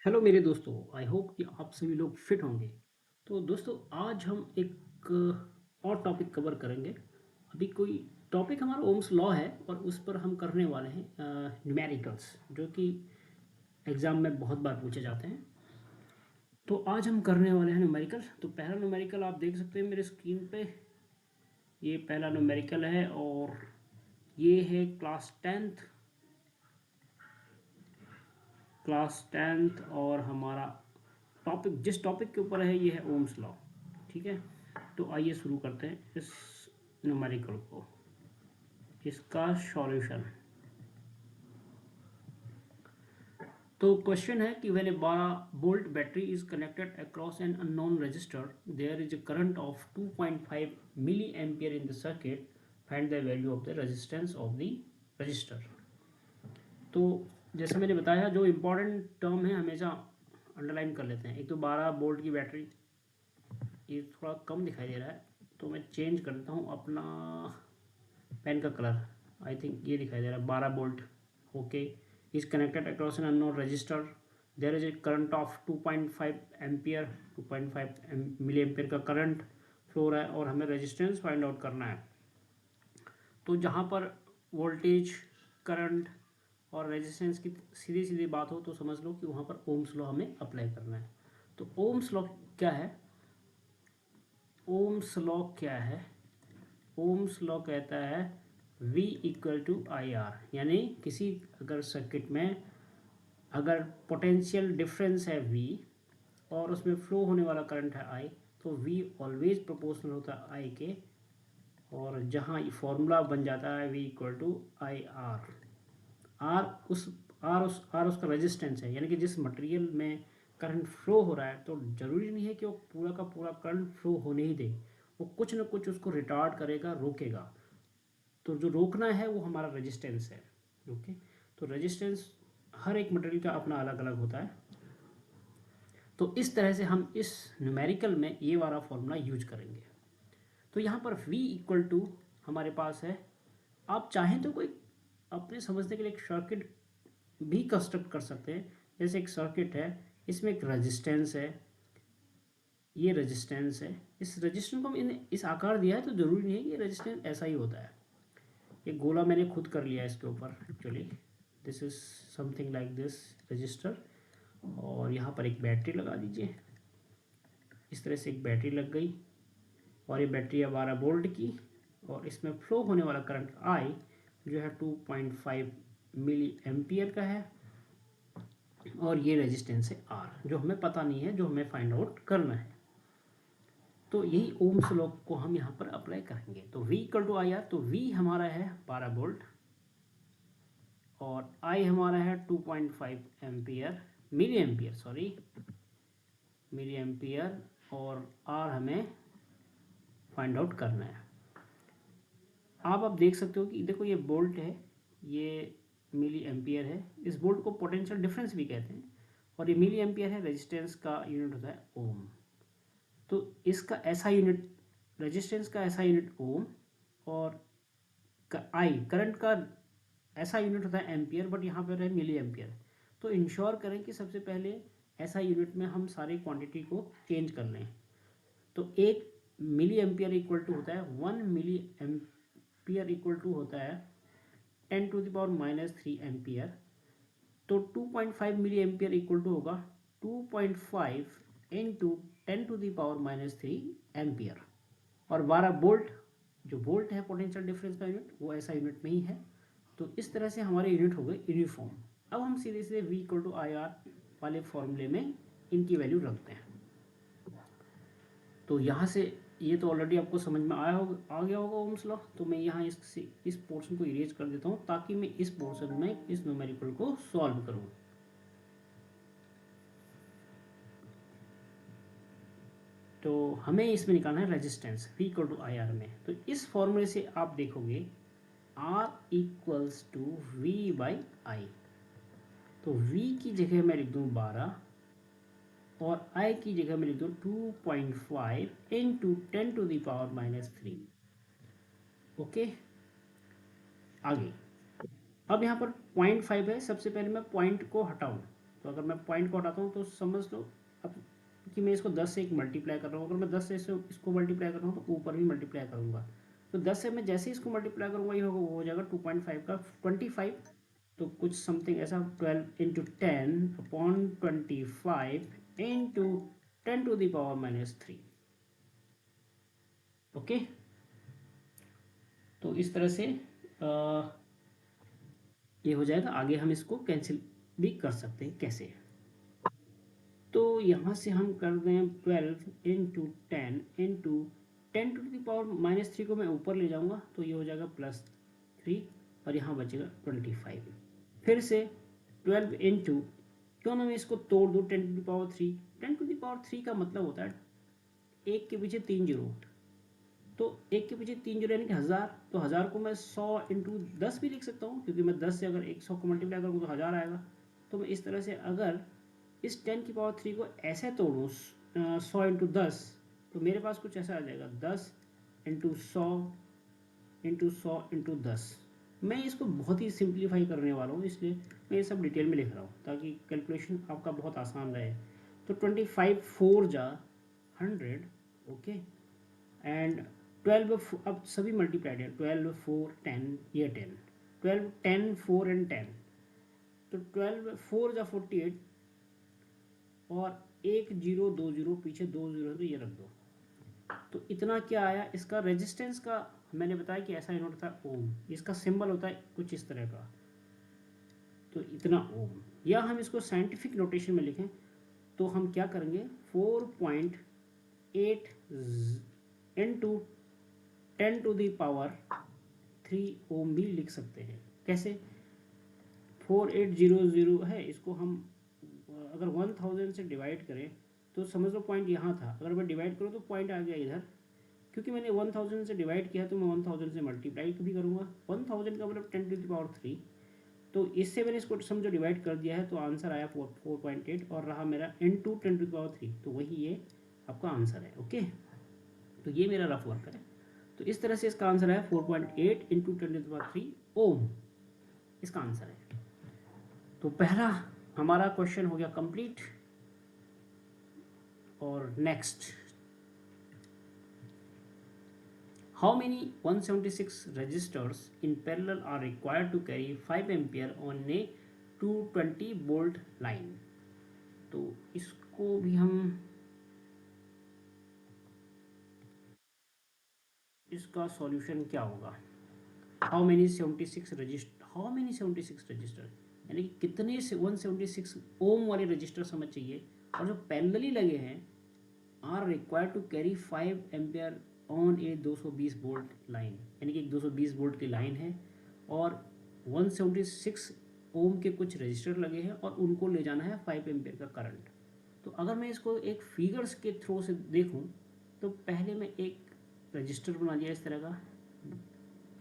Hello मेरे दोस्तों, I hope कि आप सभी लोग फिट होंगे। तो दोस्तों, आज हम एक और टॉपिक कवर करेंगे। अभी कोई टॉपिक हमारा ओम्स लॉ है और उस पर हम करने वाले हैं न्यूमेरिकल्स, जो कि एग्ज़ाम में बहुत बार पूछे जाते हैं। तो आज हम करने वाले हैं न्यूमेरिकल। तो पहला न्यूमेरिकल आप देख सकते हैं मेरे स्क्रीन पे। ये पहला न्यूमेरिकल है और ये है क्लास टेंथ और हमारा टॉपिक जिस टॉपिक के ऊपर है ये है ओम्स लॉ। ठीक है, तो आइए शुरू करते हैं इस न्यूमेरिकल को, इसका सॉल्यूशन। तो क्वेश्चन है कि when a 12 volt battery is connected across an unknown resistor, there is a current of 2.5 milliampere in the circuit, find the value of the resistance of the resistor. तो जैसे मैंने बताया, जो important term है हमेशा underline कर लेते हैं। एक तो 12 वोल्ट की बैटरी, ये थोड़ा कम दिखाई दे रहा है तो मैं चेंज करता हूँ अपना पेन का कलर। आई थिंक ये दिखाई दे रहा है 12 volt. Okay, is connected across an unknown resistor, there is a current of 2.5 ampere, 2.5 milliampere का करंट फ्लो हो रहा है और हमें रेजिस्टेंस फाइंड आउट करना है। तो जहाँ पर वोल्टेज, करंट और रेजिस्टेंस की सीधी सीधी बात हो तो समझ लो कि वहाँ पर ओम्स लॉ हमें अप्लाई करना है। तो ओम्स लॉ क्या है? ओम्स लॉ क्या है? ओम्स लॉ कहता है V equal to I R, यानी किसी अगर सर्किट में अगर पोटेंशियल डिफरेंस है V और उसमें फ्लो होने वाला करंट है I, तो V ऑलवेज प्रोपोर्शनल होता है I के। और जहाँ ये फॉर्मूला बन जाता है V equal to I R. R उसका रेजिस्टेंस है, यानी कि जिस मटेरियल में करंट फ्लो हो रहा है, तो ज़रूरी नहीं है कि वो पूरा का पूरा करंट फ्लो होने ही दे। वो कुछ ना कुछ उसको रिटार्ड करेगा, रोकेगा। तो जो रोकना है वो हमारा रेजिस्टेंस है। ओके, तो रेजिस्टेंस हर एक मटेरियल का अपना अलग अलग होता है। तो इस तरह से हम इस न्यूमेरिकल में ये वाला फॉर्मूला यूज करेंगे। तो यहाँ पर V इक्वल टू हमारे पास है। आप चाहें तो कोई अपने समझने के लिए एक सर्किट भी कंस्ट्रक्ट कर सकते हैं। जैसे एक सर्किट है, इसमें एक रेजिस्टेंस है, ये रेजिस्टेंस है। इस रेजिस्टेंस को हमने इस आकार दिया है तो ज़रूरी नहीं है कि ये रेजिस्टेंस ऐसा ही होता है। एक गोला मैंने खुद कर लिया इसके ऊपर। Actually this is something like this register. और यहाँ पर एक बैटरी लगा दीजिए। इस तरह से एक बैटरी लग गई और ये बैटरी है 12 वोल्ट की और इसमें फ्लो होने वाला करंट आई जो है 2.5 मिली एम्पियर का है। और ये रेजिस्टेंस है आर, जो हमें पता नहीं है, जो हमें फाइंड आउट करना है। तो यही ओम्स लॉ को हम यहाँ पर अप्लाई करेंगे। तो V equal to I R, तो V हमारा है 12 वोल्ट और I हमारा है 2.5 ampere, milliampere, sorry, milliampere. और R हमें फाइंड आउट करना है। आप देख सकते हो कि देखो ये वोल्ट है, ये मिली एम्पियर है। इस वोल्ट को पोटेंशियल डिफरेंस भी कहते हैं और ये मिली एम्पियर है। रेजिस्टेंस का यूनिट होता है ओम। तो इसका ऐसा यूनिट, रेजिस्टेंस का ऐसा यूनिट ओम, और आई करंट का ऐसा यूनिट होता है एम्पियर, बट यहाँ पर है मिली एम्पियर। तो इंश्योर करें कि सबसे पहले ऐसा यूनिट में हम सारी क्वांटिटी को चेंज कर लें। तो एक मिली एम्पियर इक्वल टू होता है 1 मिली एम्पियर इक्वल टू होता है 10⁻³ एम्पियर। तो 2.5 मिली एम्पियर इक्वल टू होगा 2.5 इंटू 10⁻³ एम्पियर। और 12 वोल्ट, जो वोल्ट है पोटेंशियल डिफरेंस का यूनिट, वो ऐसा यूनिट में ही है। तो इस तरह से हमारे यूनिट हो गए यूनिफॉर्म। अब हम सीधे सीधे V equal to I R वाले फॉर्मूले में इनकी वैल्यू रखते हैं। तो यहाँ से ये तो ऑलरेडी आपको समझ में आ गया होगा ओम्स लॉ। तो मैं यहाँ इस पोर्शन को इरेज कर देता हूँ ताकि मैं इस पोर्शन में इस न्यूमेरिकल को सॉल्व करूँ। तो हमें इसमें निकालना है resistance V equal to I R में। तो इस फॉर्मूले से आप देखोगे R equals to V by I. तो V की जगह मैं लिख दूँ 12 और I की जगह मैं लिख दूँ 2.5 इंटू 10⁻³ ओके। आगे अब यहाँ पर 0.5 है, सबसे पहले मैं पॉइंट को हटाऊँ तो अगर मैं पॉइंट को हटाता हूँ तो समझ लो अब कि मैं इसको 10 से एक मल्टीप्लाई कर रहा हूँ। अगर मैं 10 से इसको मल्टीप्लाई कर रहा हूँ तो ऊपर भी मल्टीप्लाई करूँगा। तो 10 से मैं जैसे ही इसको मल्टीप्लाई करूँगा ये होगा, वो हो जाएगा 2.5 का 25। तो कुछ समथिंग ऐसा 12 इंटू 10 अपॉन 25 इंटू 10⁻³ ओके। तो इस तरह से ये हो जाएगा। आगे हम इसको कैंसिल भी कर सकते हैं। कैसे? तो यहाँ से हम कर दें 12 इंटू 10 इंटू 10⁻³ को मैं ऊपर ले जाऊँगा तो ये हो जाएगा +3 और यहाँ बचेगा 25। फिर से 12 इंटू, क्यों ना मैं इसको तोड़ दूँ 10⁻³ 10⁻³ का मतलब होता है एक के पीछे 3 जीरो। तो एक के पीछे 3 जीरो यानी कि 1000। तो 1000 को मैं 100 इंटू 10 भी लिख सकता हूँ, क्योंकि मैं 10 से अगर 100 को मल्टीप्लाई करूँ तो 1000 आएगा। तो मैं इस तरह से अगर इस 10⁻³ को ऐसे तोड़ूँ 100 इंटू 10, तो मेरे पास कुछ ऐसा आ जाएगा 10 इंटू 100 इंटू 100 इंटू 10। मैं इसको बहुत ही सिंप्लीफाई करने वाला हूँ, इसलिए मैं ये सब डिटेल में लिख रहा हूँ ताकि कैलकुलेशन आपका बहुत आसान रहे। तो 25 4 जा 100 ओके एंड 12 अब सभी मल्टीप्लाइड है। 12 4 10 ये 10 12 10 4 एंड 10। तो 12 4 जा 48 और 1 0 2 0 पीछे 2 0 तो ये रख दो। तो इतना क्या आया इसका रेजिस्टेंस का। मैंने बताया कि ऐसा यूनिट था ओम, इसका सिंबल होता है कुछ इस तरह का। तो इतना ओम, या हम इसको साइंटिफिक नोटेशन में लिखें तो हम क्या करेंगे 4.8 इंटू 10⁻³ ओम भी लिख सकते हैं। कैसे? 4800 है, इसको हम अगर 1000 से डिवाइड करें तो समझ लो पॉइंट यहाँ था। अगर मैं डिवाइड करूँ तो पॉइंट आ गया इधर, क्योंकि मैंने 1000 से डिवाइड किया तो मैं 1000 से मल्टीप्लाई भी करूँगा। 1000 का मतलब 10⁻³। तो इससे मैंने इसको समझो डिवाइड कर दिया है तो आंसर आया 4.8 और रहा मेरा इंटू 10⁻³। तो वही ये आपका आंसर है ओके। तो ये मेरा रफ वर्क है। तो इस तरह से इसका आंसर है 4.8 इंटू 10⁻³ ओम, इसका आंसर है। तो पहला हमारा क्वेश्चन हो गया कंप्लीट। और next, how many 176 resistors in parallel are required to carry 5 ampere on a 220 volt line? तो इसको भी हम, इसका सॉल्यूशन क्या होगा? हाउ मेनी 76 रजिस्टर, यानी कि कितने से 176 ओम वाले रजिस्टर हमें चाहिए और जो पैरेलली लगे हैं are required to carry 5 ampere on a 220 volt line, यानी कि एक 220 वोल्ट की लाइन है और 176 ओम के कुछ रजिस्टर लगे हैं और उनको ले जाना है 5 एम्पियर का करंट। तो अगर मैं इसको एक फिगर्स के थ्रू से देखूं तो पहले मैं एक रजिस्टर बना दिया इस तरह का,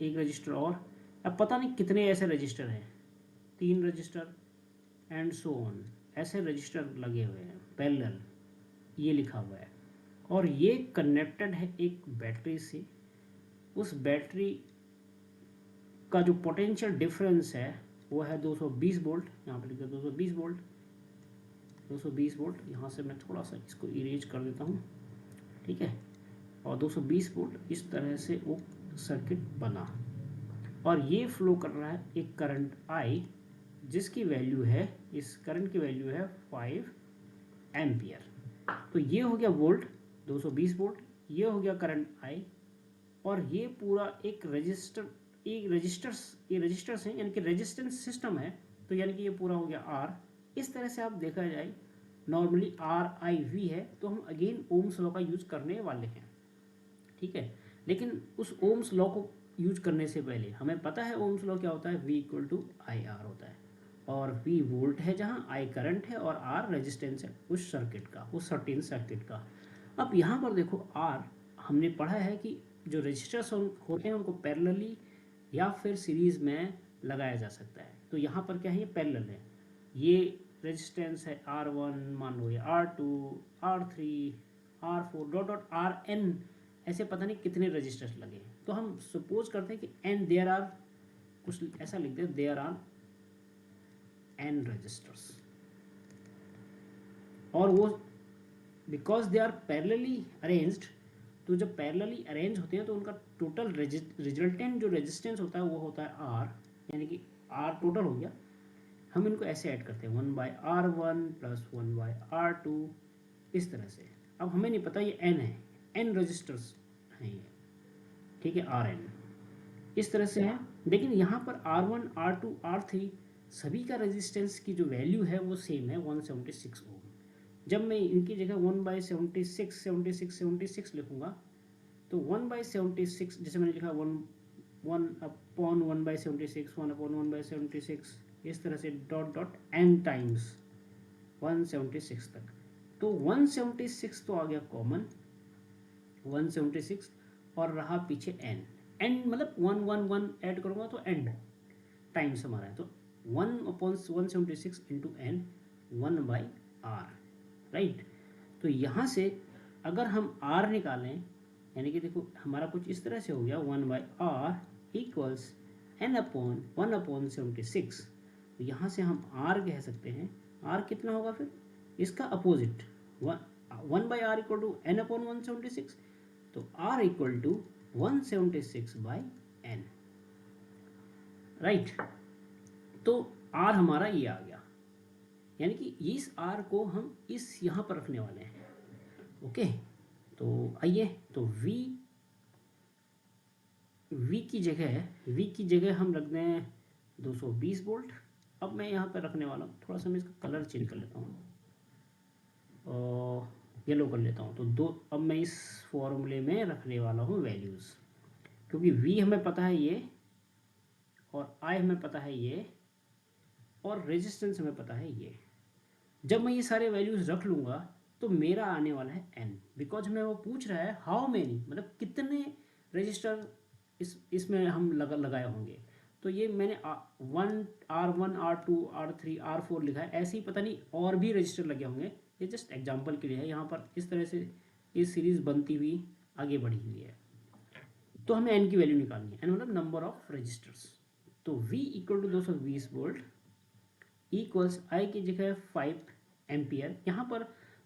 एक रजिस्टर और, अब पता नहीं कितने ऐसे रजिस्टर हैं, 3 रजिस्टर एंड सो ऑन, ऐसे रजिस्टर लगे हुए हैं पैरेलल, ये लिखा हुआ है। और ये कनेक्टेड है एक बैटरी से। उस बैटरी का जो पोटेंशियल डिफरेंस है वो है 220 वोल्ट, यहाँ पर लिखा 220 वोल्ट, 220 वोल्ट। यहाँ से मैं थोड़ा सा इसको इरेज कर देता हूँ, ठीक है। और 220 वोल्ट इस तरह से वो सर्किट बना और ये फ्लो कर रहा है एक करंट आई, जिसकी वैल्यू है, इस करंट की वैल्यू है 5 एम्पियर। तो ये हो गया वोल्ट 220 वोल्ट, ये हो गया करंट आई, और ये पूरा एक रजिस्टर्स हैं, यानी कि रेजिस्टेंस सिस्टम है। तो यानी कि ये पूरा हो गया आर। इस तरह से आप देखा जाए नॉर्मली आर आई वी है, तो हम अगेन ओम्स लॉ का यूज करने वाले हैं, ठीक है। लेकिन उस ओम्स लॉ को यूज करने से पहले हमें पता है ओम्स लॉ क्या होता है, V = IR होता है, और V वोल्ट है जहाँ I करंट है और R रेजिस्टेंस है उस सर्किट का, उस सर्टेन सर्किट का। अब यहाँ पर देखो R हमने पढ़ा है कि जो रजिस्टर्स होते हैं उनको पैरेलली या फिर सीरीज में लगाया जा सकता है। तो यहाँ पर क्या है, ये पैरेलल है। ये रेजिस्टेंस है R1, मान लो ये R2, R3, R4 dot dot RN, ऐसे पता नहीं कितने रजिस्टर्स लगे हैं। तो हम सपोज करते हैं कि एन देयर आर, कुछ ऐसा लिख दे, देयर आर n रजिस्टर्स, और वो because they are parallelly arranged, तो जब पैरेलली अरेंज होते हैं तो उनका टोटल रिजल्टेंट जो रेजिस्टेंस होता है वो होता है आर, यानी कि आर टोटल हो गया। हम इनको ऐसे ऐड करते हैं 1/R1 + 1/R2 इस तरह से। अब हमें नहीं पता ये n है, n रजिस्टर्स हैं ये, ठीक है, Rn इस तरह से है। लेकिन यहाँ पर R1 R2 R3 सभी का रेजिस्टेंस की जो वैल्यू है वो सेम है 176 ओम। जब मैं इनकी जगह 1/76 76 76 लिखूँगा तो 1/76 जैसे मैंने लिखा 1/1/76 1/1/76 इस तरह से डॉट डॉट n टाइम्स 176 तक। तो 176 तो आ गया कॉमन 176, और रहा पीछे n, n मतलब 111 ऐड करूँगा तो एंड टाइम्स हमारा है, तो 1/176 इंटू n 1/r, राइट। तो यहाँ से अगर हम r निकालें, यानी कि देखो हमारा कुछ इस तरह से हो गया 1/r इक्वल्स n/1/76। तो यहाँ से हम r कह सकते हैं, r कितना होगा फिर इसका opposite 1/r equal to n/176, तो r equal to 176/n, right. तो r हमारा ये आ गया, यानी कि इस r को हम इस यहाँ पर रखने वाले हैं, ओके। तो आइए, तो v की जगह हम रख दें 220 वोल्ट। अब मैं यहाँ पर रखने वाला हूँ, थोड़ा सा मैं इसका कलर चेंज कर लेता हूँ और येलो कर लेता हूँ। तो अब मैं इस फॉर्मूले में रखने वाला हूँ वैल्यूज़, क्योंकि v हमें पता है ये, और I हमें पता है ये, और रेजिस्टेंस हमें पता है ये। जब मैं ये सारे वैल्यूज़ रख लूँगा तो मेरा आने वाला है n, बिकॉज हमें वो पूछ रहा है हाउ मेनी, मतलब कितने रजिस्टर इसमें हम लगाए होंगे। तो ये मैंने R1 R2 R3 R4 लिखा है, ऐसे ही पता नहीं और भी रजिस्टर लगे होंगे, ये जस्ट एग्जांपल के लिए है। यहाँ पर इस तरह से ये सीरीज़ बनती हुई आगे बढ़ी हुई है। तो हमें n की वैल्यू निकालनी है, n मतलब नंबर ऑफ रजिस्टर्स। तो v equal to 220 volt equals I की जगह 5 एम्पियर। यहाँ पर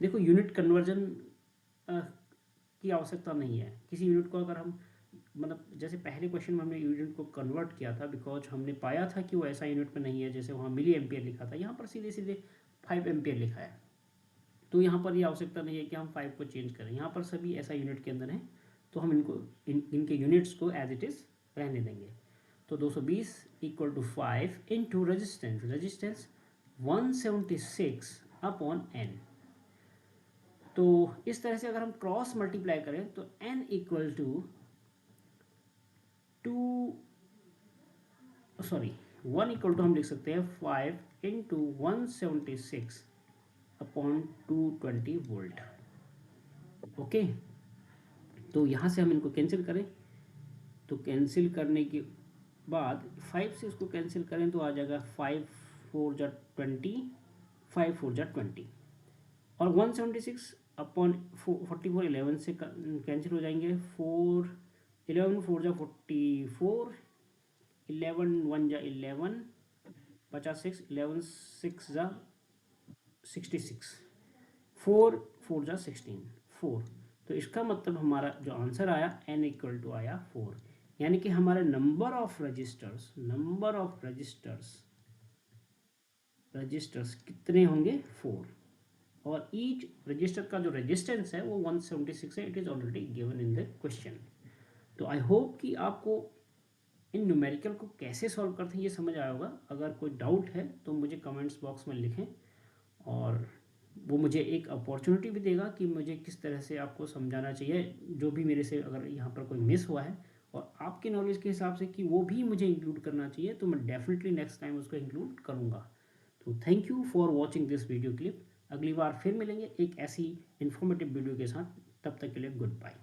देखो यूनिट कन्वर्जन की आवश्यकता नहीं है। किसी यूनिट को अगर हम, मतलब जैसे पहले क्वेश्चन में हमने यूनिट को कन्वर्ट किया था, बिकॉज हमने पाया था कि वो ऐसा यूनिट में नहीं है, जैसे वहाँ मिली एम्पियर लिखा था, यहाँ पर सीधे सीधे 5 एम्पियर लिखा है। तो यहाँ पर ये आवश्यकता नहीं है कि हम 5 को चेंज करें, यहाँ पर सभी ऐसा यूनिट के अंदर है, तो हम इनको इनके यूनिट्स को एज इट इज़ रहने देंगे। तो 220 equal to 5 into resistance 176/n। तो इस तरह से अगर हम क्रॉस मल्टीप्लाई करें तो n equal to 1 equal to हम लिख सकते हैं 5 इंटू 176/220 वोल्ट, ओके। तो यहाँ से हम इनको कैंसिल करें, तो कैंसिल करने के बाद 5 से इसको कैंसिल करें तो आ जाएगा 5 4 जा 20, 5 4 जा 20, और 176/44 11 से कैंसिल हो जाएंगे। 4 11 4 जा 44, 11 1 जा 11, 56 11 6 जा 66, 4 4 जा 16 4। तो इसका मतलब हमारा जो आंसर आया n इक्वल टू आया 4, यानी कि हमारे नंबर ऑफ रजिस्टर्स कितने होंगे 4, और ईच रजिस्टर का जो रेजिस्टेंस है वो 176 है। It is already given in the question. तो आई होप कि आपको इन न्यूमेरिकल को कैसे सॉल्व करते हैं ये समझ आया होगा। अगर कोई डाउट है तो मुझे कमेंट्स बॉक्स में लिखें, और वो मुझे एक अपॉर्चुनिटी भी देगा कि मुझे किस तरह से आपको समझाना चाहिए, जो भी मेरे से अगर यहाँ पर कोई मिस हुआ है, और आपके नॉलेज के हिसाब से कि वो भी मुझे इंक्लूड करना चाहिए, तो मैं डेफिनेटली नेक्स्ट टाइम उसको इंक्लूड करूँगा। तो thank you for watching this video clip. अगली बार फिर मिलेंगे एक ऐसी इन्फॉर्मेटिव वीडियो के साथ, तब तक के लिए गुड बाय।